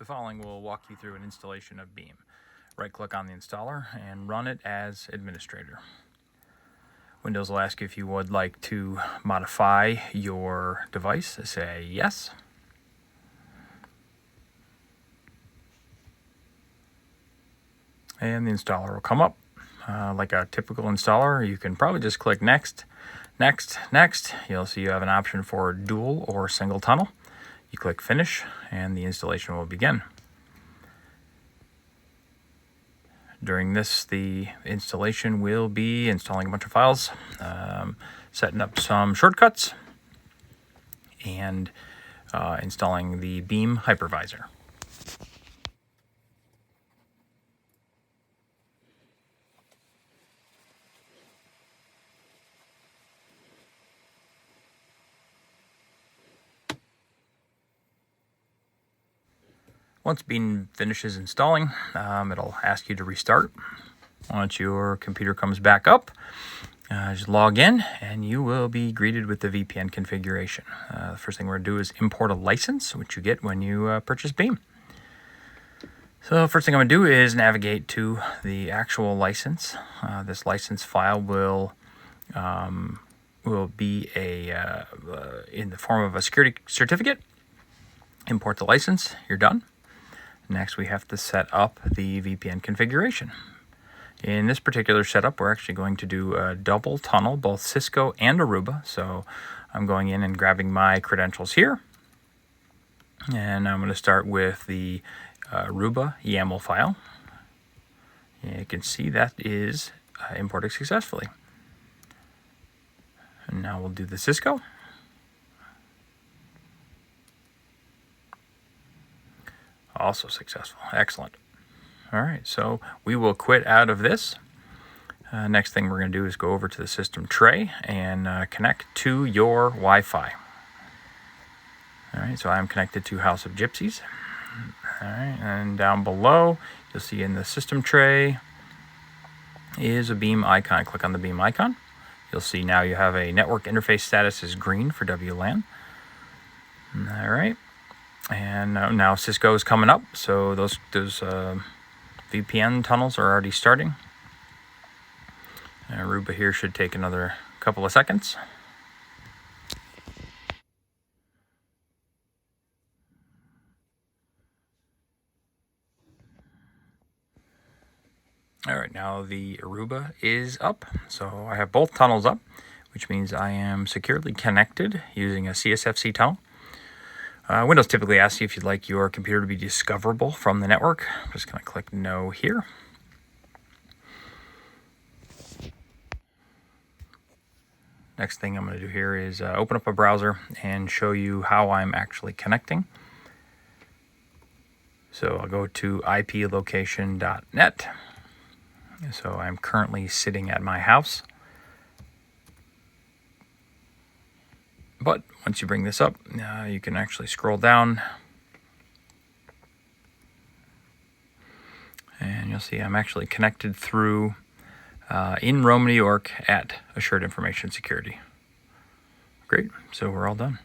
The following will walk you through an installation of Beam. Right-click on the installer and run it as administrator. Windows will ask you if you would like to modify your device. Say yes. And the installer will come up. Like a typical installer, you can probably just click next, next, next. You'll see you have an option for dual or single tunnel. You click finish and the installation will begin. During this, the installation will be installing a bunch of files, setting up some shortcuts, and installing the Beam hypervisor. Once Beam finishes installing, it'll ask you to restart. Once your computer comes back up, just log in and you will be greeted with the VPN configuration. The first thing we're going to do is import a license, which you get when you purchase Beam. So first thing I'm going to do is navigate to the actual license. This license file will be in the form of a security certificate. Import the license, you're done. Next, we have to set up the VPN configuration. In this particular setup, we're actually going to do a double tunnel, both Cisco and Aruba. So I'm going in and grabbing my credentials here. And I'm going to start with the Aruba YAML file. You can see that is imported successfully. And now we'll do the Cisco. Also successful. Excellent. All right, so we will quit out of this. Next thing we're going to do is go over to the system tray and connect to your Wi-Fi. All right, so I'm connected to House of Gypsies. All right, and down below, you'll see in the system tray is a Beam icon. Click on the Beam icon. You'll see now you have a network interface status is green for WLAN. All right. And now Cisco is coming up, so those VPN tunnels are already starting. Aruba here should take another couple of seconds. All right, now the Aruba is up. So I have both tunnels up, which means I am securely connected using a CSFC tunnel. Windows typically asks you if you'd like your computer to be discoverable from the network. I'm just going to click no here. Next thing I'm going to do here is open up a browser and show you how I'm actually connecting. So I'll go to iplocation.net. So I'm currently sitting at my house. But once you bring this up, you can actually scroll down. And you'll see I'm actually connected through in Rome, New York at Assured Information Security. Great, so we're all done.